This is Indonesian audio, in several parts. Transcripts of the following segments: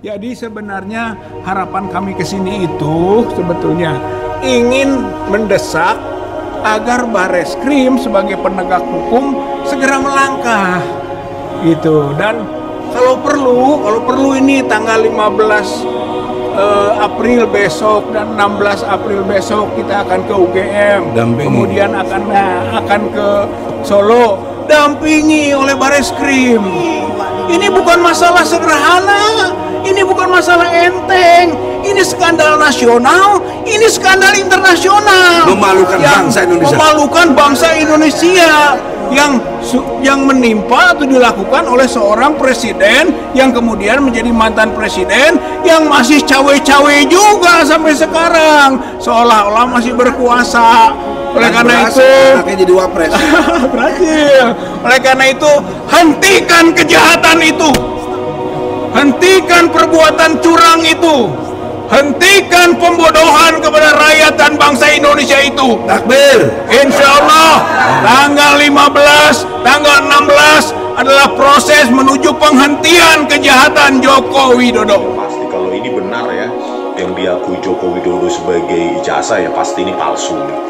Jadi sebenarnya harapan kami ke sini itu sebetulnya ingin mendesak agar Bareskrim sebagai penegak hukum segera melangkah gitu. Dan kalau perlu ini tanggal 15 April besok dan 16 April besok kita akan ke UGM, kemudian akan ke Solo, dampingi oleh Bareskrim. Ini bukan masalah sederhana, ini bukan masalah enteng, ini skandal nasional, ini skandal internasional. Memalukan bangsa Indonesia yang menimpa atau dilakukan oleh seorang presiden yang kemudian menjadi mantan presiden yang masih cawe-cawe juga sampai sekarang, seolah-olah masih berkuasa. Oleh karena itu, jadi wapres. Berhasil. Oleh karena itu, hentikan kejahatan itu, hentikan perbuatan curang itu, hentikan pembodohan kepada rakyat dan bangsa Indonesia itu. Takbir. Insya Allah tanggal 15, tanggal 16 adalah proses menuju penghentian kejahatan Joko Widodo. Pasti kalau ini benar ya, yang diakui Joko Widodo sebagai ijazah ya pasti ini palsu nih.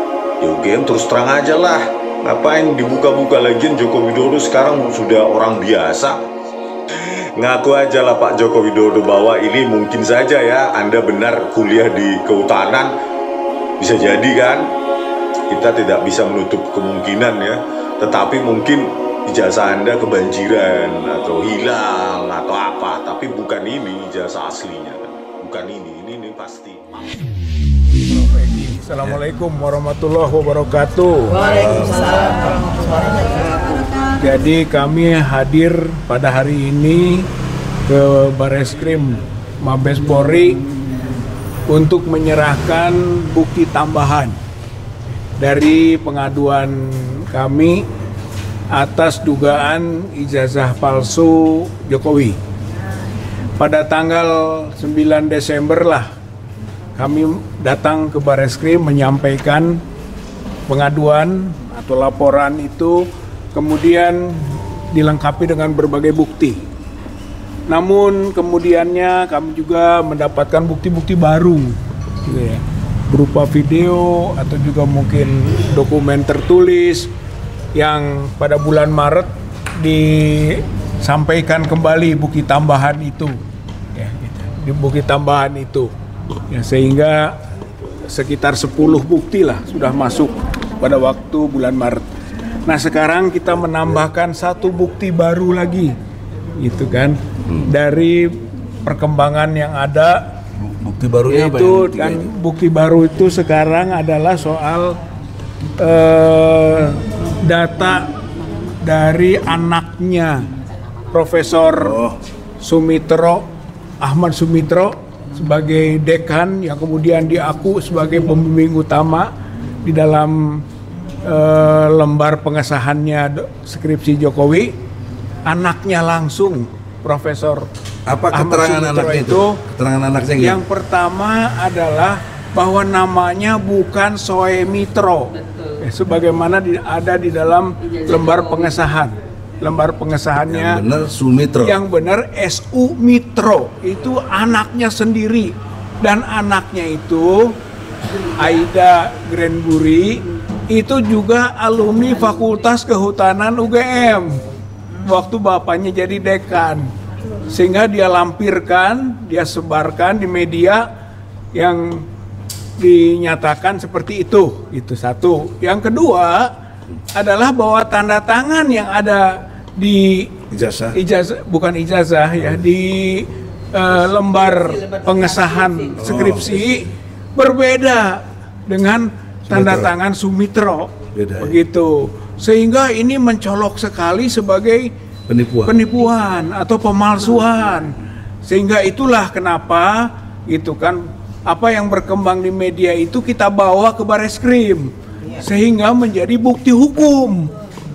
Ya UGM terus terang aja lah, ngapain dibuka-buka lagi? Joko Widodo sekarang sudah orang biasa. Ngaku aja lah Pak Joko Widodo bahwa ini mungkin saja ya Anda benar kuliah di kehutanan, bisa jadi kan, kita tidak bisa menutup kemungkinan ya, tetapi mungkin ijazah Anda kebanjiran atau hilang atau apa, tapi bukan ini ijazah aslinya, bukan ini pasti. Assalamualaikum warahmatullahi wabarakatuh. Waalaikumsalam. Jadi kami hadir pada hari ini ke Bareskrim Mabes Polri untuk menyerahkan bukti tambahan dari pengaduan kami atas dugaan ijazah palsu Jokowi. Pada tanggal 9 Desember lah kami datang ke Bareskrim menyampaikan pengaduan atau laporan itu, kemudian dilengkapi dengan berbagai bukti. Namun kemudiannya kami juga mendapatkan bukti-bukti baru gitu ya, berupa video atau juga mungkin dokumen tertulis yang pada bulan Maret disampaikan kembali bukti tambahan itu ya, gitu. Bukti tambahan itu ya, sehingga sekitar 10 bukti lah sudah masuk pada waktu bulan Maret. Nah sekarang kita menambahkan satu bukti baru lagi, gitu kan, dari perkembangan yang ada. Bukti barunya itu kan, bukti baru itu sekarang adalah soal data dari anaknya Profesor Ahmad Sumitro sebagai dekan yang kemudian diaku sebagai pembimbing utama di dalam lembar pengesahannya skripsi Jokowi. Anaknya langsung Profesor apa keterangan anaknya itu? Keterangan anaknya gitu? Yang pertama adalah bahwa namanya bukan Soemitro, sebagaimana ada di dalam lembar pengesahan. Lembar pengesahannya yang benar Sumitro. Yang benar SU Mitro, itu anaknya sendiri. Dan anaknya itu Aida Grenburi itu juga alumni Fakultas Kehutanan UGM waktu bapaknya jadi dekan, sehingga dia lampirkan, dia sebarkan di media yang dinyatakan seperti itu satu. Yang kedua adalah bahwa tanda tangan yang ada di ijazah bukan ijazah ya, di lembar pengesahan skripsi berbeda dengan tanda tangan Sumitro. Begitu, sehingga ini mencolok sekali sebagai penipuan atau pemalsuan. Sehingga itulah kenapa gitu kan, apa yang berkembang di media itu kita bawa ke Bareskrim sehingga menjadi bukti hukum,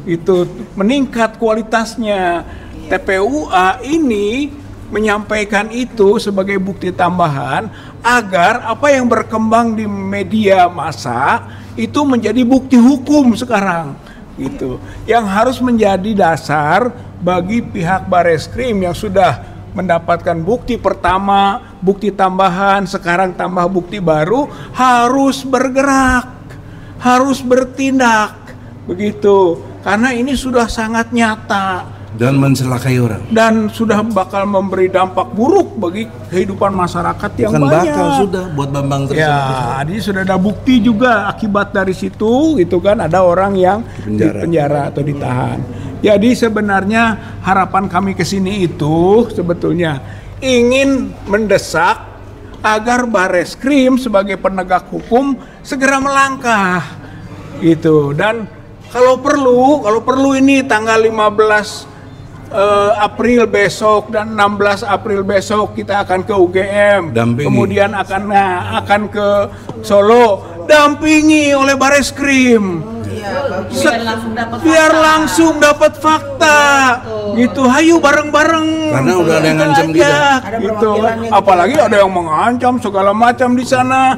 itu meningkat kualitasnya. TPUA ini menyampaikan itu sebagai bukti tambahan agar apa yang berkembang di media massa itu menjadi bukti hukum sekarang, gitu, yang harus menjadi dasar bagi pihak Bareskrim yang sudah mendapatkan bukti pertama, bukti tambahan, sekarang tambah bukti baru, harus bergerak, harus bertindak, begitu. Karena ini sudah sangat nyata dan mencelakai orang. Dan sudah bakal memberi dampak buruk bagi kehidupan masyarakat yang Bukan banyak. bakal sudah buat Bambang tersebut. Ya, jadi sudah ada bukti juga akibat dari situ, itu kan ada orang yang di penjara atau ditahan. Jadi sebenarnya harapan kami ke sini itu sebetulnya ingin mendesak agar Bareskrim sebagai penegak hukum segera melangkah, gitu. Dan kalau perlu ini tanggal 15 April besok dan 16 April besok kita akan ke UGM, kemudian akan ke Solo, dampingi oleh Bareskrim. Biar langsung dapat fakta, gitu. Hayu bareng-bareng. Karena udah ada yang ngancam kita, gitu. Apalagi ada yang mengancam segala macam di sana.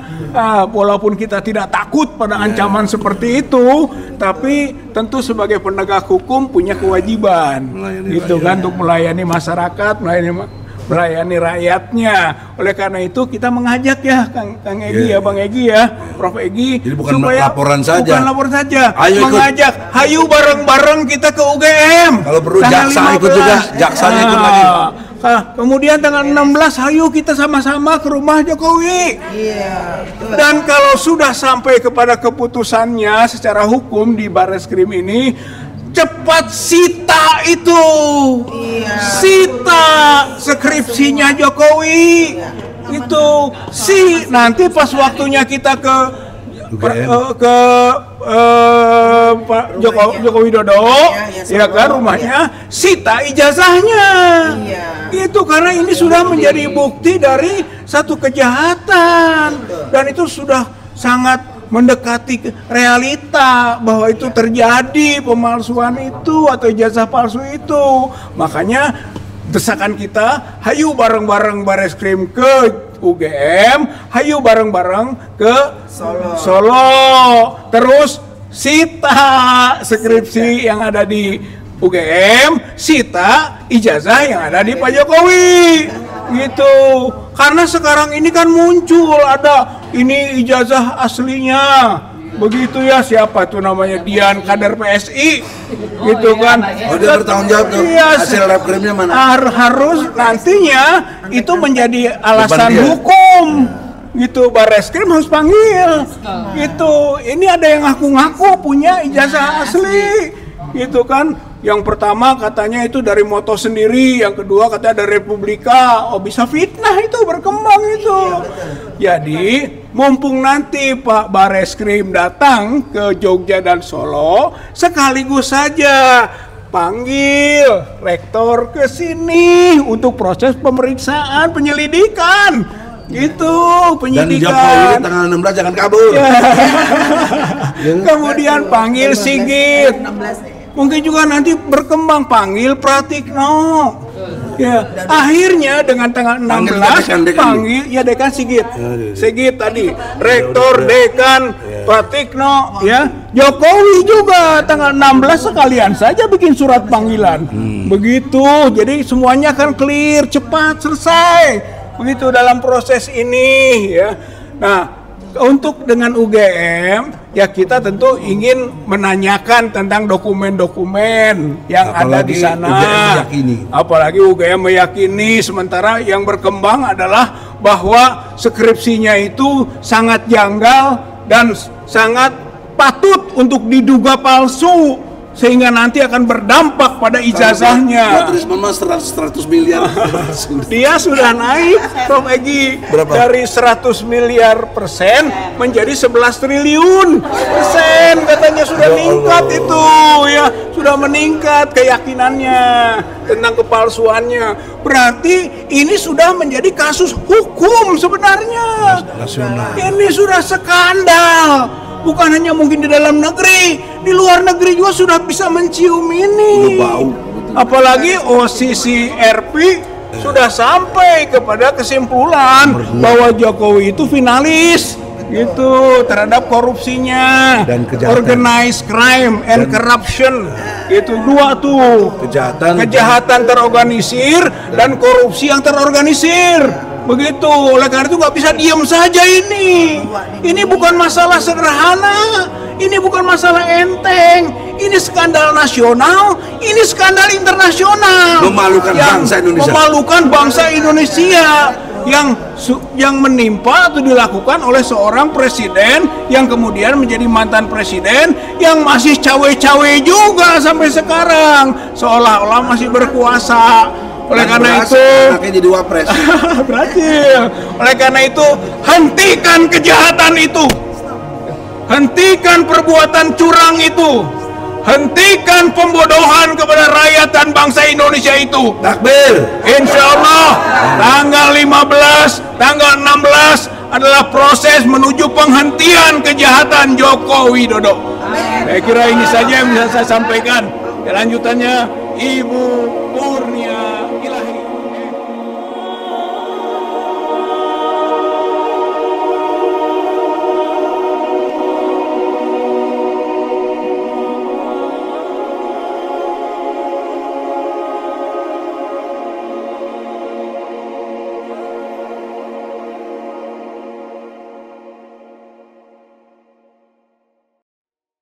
Walaupun kita tidak takut pada ancaman seperti itu, tapi tentu sebagai penegak hukum punya kewajiban, gitu kan, untuk melayani masyarakat, melayani rakyatnya. Oleh karena itu kita mengajak ya Kang Egi, ya Bang Egi, ya Prof Egi, jadi bukan laporan saja. Bukan laporan saja. Ayo mengajak, hayu bareng-bareng kita ke UGM. Kalau perlu jaksa ikut juga, jaksanya ikut lagi. Kemudian tanggal 16 hayu kita sama-sama ke rumah Jokowi. Dan kalau sudah sampai kepada keputusannya secara hukum di Bareskrim ini, cepat sita itu, sita skripsinya Jokowi, itu nanti pas waktunya kita ke Pak Joko Widodo, ya kan, rumahnya, sita ijazahnya, itu karena ini sudah menjadi bukti dari satu kejahatan dan itu sudah sangat mendekati realita bahwa itu terjadi pemalsuan itu atau ijazah palsu itu. Makanya desakan kita, hayu bareng-bareng Bareskrim ke UGM, hayu bareng-bareng ke Solo. Terus sita skripsi yang ada di UGM, sita ijazah yang ada di Pak Jokowi, gitu. Karena sekarang ini kan muncul ada ini ijazah aslinya, begitu ya, siapa tuh namanya, Dian, kader PSI, gitu kan. Dia bertanggung jawab tuh, hasil Bareskrimnya mana? Harus nantinya itu menjadi alasan hukum, gitu. Bareskrim harus panggil, gitu. Ini ada yang ngaku-ngaku punya ijazah asli, gitu kan. Yang pertama katanya itu dari Moto sendiri, yang kedua katanya dari Republika. Oh, bisa fitnah itu, berkembang itu. Jadi mumpung nanti Pak Bareskrim datang ke Jogja dan Solo, sekaligus saja panggil rektor ke sini untuk proses pemeriksaan penyelidikan, gitu, penyidikan. Dan Jokowi tanggal 16 jangan kabur. Kemudian panggil Sigit. Mungkin juga nanti berkembang panggil Pratikno. Ya, akhirnya dengan tanggal 16 panggil ya Dekan Sigit. Sigit tadi, Rektor, Dekan, Pratikno, ya. Jokowi juga tanggal 16 sekalian saja bikin surat panggilan. Begitu. Jadi semuanya akan clear, cepat, selesai. Begitu dalam proses ini, ya. Nah, untuk dengan UGM, ya kita tentu ingin menanyakan tentang dokumen-dokumen yang ada di sana. Apalagi UGM meyakini, sementara yang berkembang adalah bahwa skripsinya itu sangat janggal dan sangat patut untuk diduga palsu, sehingga nanti akan berdampak pada ijazahnya. Trisman 100 miliar. Dia sudah naik, Prof Egi, dari 100 miliar persen menjadi 11 triliun persen, katanya sudah meningkat itu, ya, sudah meningkat keyakinannya tentang kepalsuannya. Berarti ini sudah menjadi kasus hukum sebenarnya. Nasional. Ini sudah skandal. Bukan hanya mungkin di dalam negeri, di luar negeri juga sudah bisa mencium ini. Apalagi OCCRP sudah sampai kepada kesimpulan bahwa Jokowi itu finalis gitu terhadap korupsinya Dan kejahatan. organized crime and corruption itu dua tuh kejahatan terorganisir dan korupsi yang terorganisir begitu. Oleh karena itu nggak bisa diam saja ini bukan masalah sederhana, ini bukan masalah enteng, ini skandal nasional, ini skandal internasional Memalukan bangsa Indonesia. memalukan bangsa Indonesia yang menimpa atau dilakukan oleh seorang presiden yang kemudian menjadi mantan presiden yang masih cawe-cawe juga sampai sekarang seolah-olah masih berkuasa. Oleh karena itu anaknya jadi wapres. berhasil. Oleh karena itu hentikan kejahatan itu, hentikan perbuatan curang itu, hentikan pembodohan kepada rakyat dan bangsa Indonesia itu. Takbir. Insya Allah tanggal 15, tanggal 16 adalah proses menuju penghentian kejahatan Joko Widodo. Saya kira ini saja yang bisa saya sampaikan. Lanjutannya Ibu